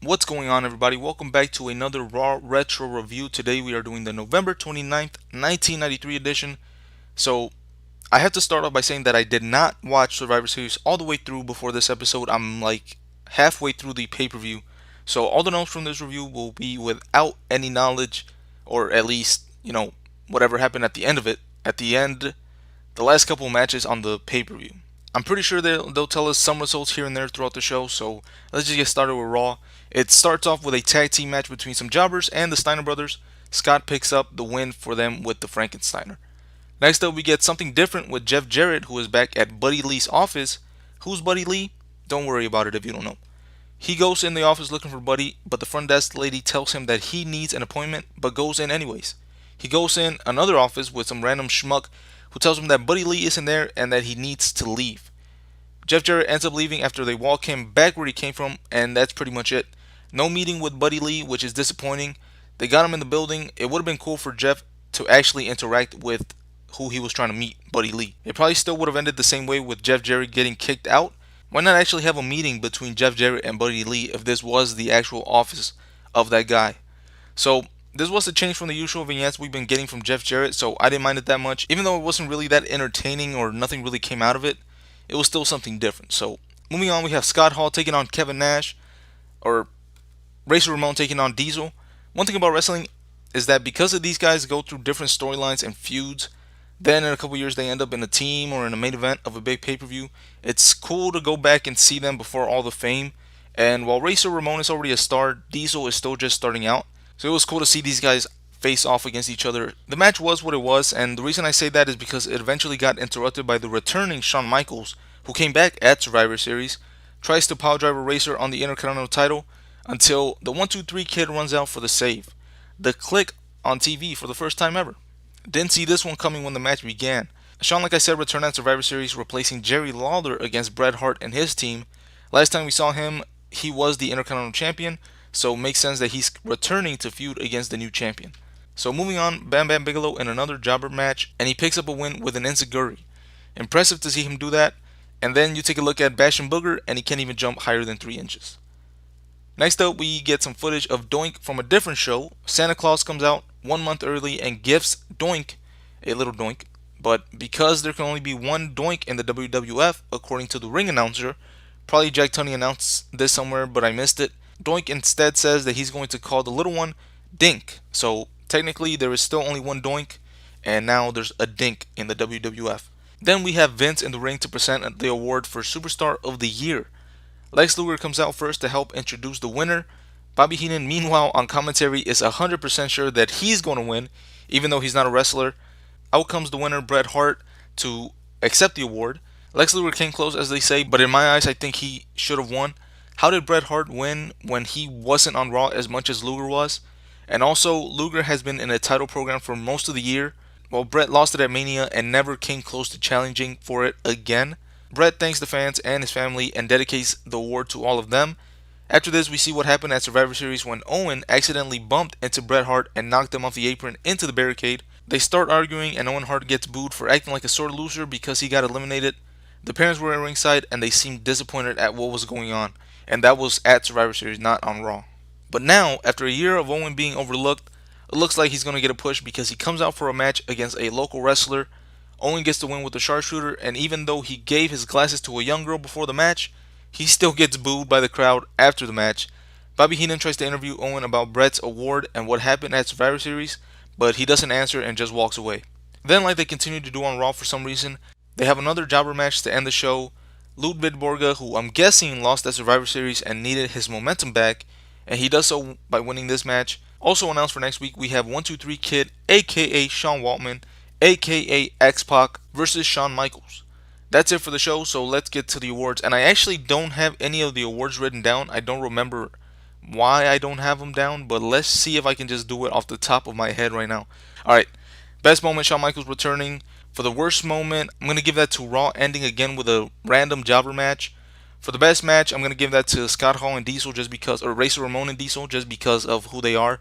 What's going on, everybody? Welcome back to another Raw Retro review. Today we are doing the November 29th, 1993 edition. So, I have to start off by saying that I did not watch Survivor Series all the way through before this episode. I'm like halfway through the pay-per-view. So, all the notes from this review will be without any knowledge, or at least, whatever happened at the end of it. At the end, the last couple matches on the pay-per-view. I'm pretty sure they'll tell us some results here and there throughout the show, so let's just get started with Raw. It starts off with a tag team match between some jobbers and the Steiner brothers. Scott picks up the win for them with the Frankensteiner. Next up, we get something different with Jeff Jarrett, who is back at Buddy Lee's office. Who's Buddy Lee? Don't worry about it if you don't know. He goes in the office looking for Buddy, but the front desk lady tells him that he needs an appointment, but goes in anyways. He goes in another office with some random schmuck who tells him that Buddy Lee isn't there and that he needs to leave. Jeff Jarrett ends up leaving after they walk him back where he came from, and that's pretty much it. No meeting with Buddy Lee, which is disappointing. They got him in the building. It would have been cool for Jeff to actually interact with who he was trying to meet, Buddy Lee. It probably still would have ended the same way with Jeff Jarrett getting kicked out. Why not actually have a meeting between Jeff Jarrett and Buddy Lee if this was the actual office of that guy? So this was a change from the usual vignettes we've been getting from Jeff Jarrett, so I didn't mind it that much. Even though it wasn't really that entertaining or nothing really came out of it, it was still something different. So moving on, we have Scott Hall taking on Kevin Nash, or Razor Ramon taking on Diesel. One thing about wrestling is that because of these guys go through different storylines and feuds, then in a couple years they end up in a team or in a main event of a big pay-per-view. It's cool to go back and see them before all the fame. And while Razor Ramon is already a star, Diesel is still just starting out. So it was cool to see these guys face off against each other. The match was what it was, and the reason I say that is because it eventually got interrupted by the returning Shawn Michaels, who came back at Survivor Series, tries to piledriver Razor on the Intercontinental title until the 1-2-3 Kid runs out for the save. The Click on TV for the first time ever. Didn't see this one coming when the match began. Shawn, like I said, returned at Survivor Series, replacing Jerry Lawler against Bret Hart and his team. Last time we saw him, he was the Intercontinental Champion, so it makes sense that he's returning to feud against the new champion. So moving on, Bam Bam Bigelow in another jobber match, and he picks up a win with an enziguri. Impressive to see him do that. And then you take a look at Bash and Booger, and he can't even jump higher than 3 inches. Next up, we get some footage of Doink from a different show. Santa Claus comes out 1 month early and gifts Doink a little Doink. But because there can only be one Doink in the WWF, according to the ring announcer, probably Jack Tunney announced this somewhere, but I missed it. Doink instead says that he's going to call the little one Dink. So technically, there is still only one Doink, and now there's a Dink in the WWF. Then we have Vince in the ring to present the award for Superstar of the Year. Lex Luger comes out first to help introduce the winner. Bobby Heenan, meanwhile, on commentary is 100% sure that he's going to win, even though he's not a wrestler. Out comes the winner, Bret Hart, to accept the award. Lex Luger came close, as they say, but in my eyes, I think he should have won. How did Bret Hart win when he wasn't on Raw as much as Luger was? And also, Luger has been in a title program for most of the year, while Bret lost it at Mania and never came close to challenging for it again. Bret thanks the fans and his family and dedicates the award to all of them. After this, we see what happened at Survivor Series when Owen accidentally bumped into Bret Hart and knocked him off the apron into the barricade. They start arguing and Owen Hart gets booed for acting like a sore loser because he got eliminated. The parents were at ringside and they seemed disappointed at what was going on. And that was at Survivor Series, not on Raw. But now, after a year of Owen being overlooked, it looks like he's going to get a push because he comes out for a match against a local wrestler. Owen gets the win with the sharpshooter, and even though he gave his glasses to a young girl before the match, he still gets booed by the crowd after the match. Bobby Heenan tries to interview Owen about Bret's award and what happened at Survivor Series, but he doesn't answer and just walks away. Then, like they continue to do on Raw for some reason, they have another jobber match to end the show. Ludwig Borga, who I'm guessing lost at Survivor Series and needed his momentum back, and he does so by winning this match. Also announced for next week, we have 1-2-3 Kid, aka Sean Waltman, aka X-Pac, versus Shawn Michaels. That's it for the show, so let's get to the awards. And I actually don't have any of the awards written down. I don't remember why I don't have them down, but let's see if I can just do it off the top of my head right now. Alright, best moment, Shawn Michaels returning. For the worst moment, I'm going to give that to Raw ending again with a random jobber match. For the best match, I'm going to give that to Scott Hall and Diesel just because, or Razor Ramon and Diesel just because of who they are.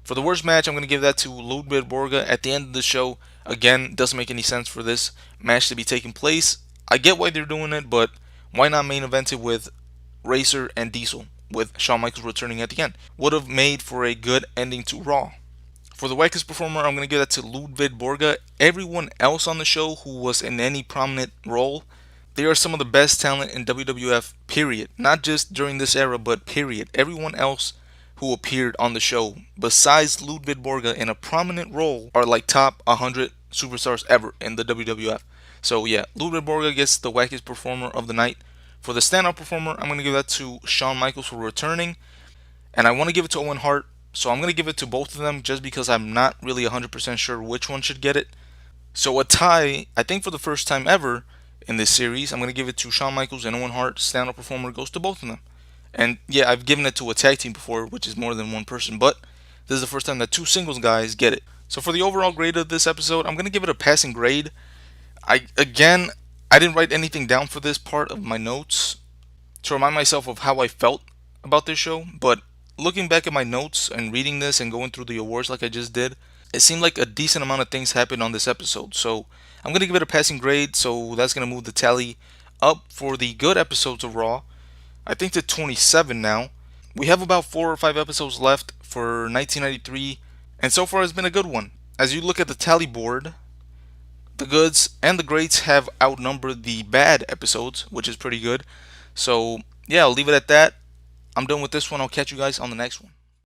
For the worst match, I'm going to give that to Ludwig Borga at the end of the show. Again, doesn't make any sense for this match to be taking place. I get why they're doing it, but why not main event it with Razor and Diesel? with Shawn Michaels returning at the end. Would have made for a good ending to Raw. For the Wekas Performer, I'm going to give that to Ludwig Borga. Everyone else on the show who was in any prominent role, they are some of the best talent in WWF, period. Not just during this era, but period. Everyone else who appeared on the show, besides Ludwig Borga in a prominent role, are like top 100 superstars ever in the WWF. So yeah, Ludwig Borga gets the Wackest Performer of the night. For the standout performer, I'm going to give that to Shawn Michaels for returning. And I want to give it to Owen Hart, so I'm going to give it to both of them just because I'm not really 100% sure which one should get it. So a tie, I think for the first time ever in this series, I'm going to give it to Shawn Michaels and Owen Hart. Stand-up performer goes to both of them. And yeah, I've given it to a tag team before, which is more than one person, but this is the first time that two singles guys get it. So for the overall grade of this episode, I'm going to give it a passing grade. I didn't write anything down for this part of my notes to remind myself of how I felt about this show, but looking back at my notes and reading this and going through the awards like I just did, it seemed like a decent amount of things happened on this episode. So I'm going to give it a passing grade, so that's going to move the tally up for the good episodes of Raw, I think, to 27 now. We have about 4 or 5 episodes left for 1993, and so far it's been a good one. As you look at the tally board, the goods and the greats have outnumbered the bad episodes, which is pretty good. So yeah, I'll leave it at that. I'm done with this one. I'll catch you guys on the next one.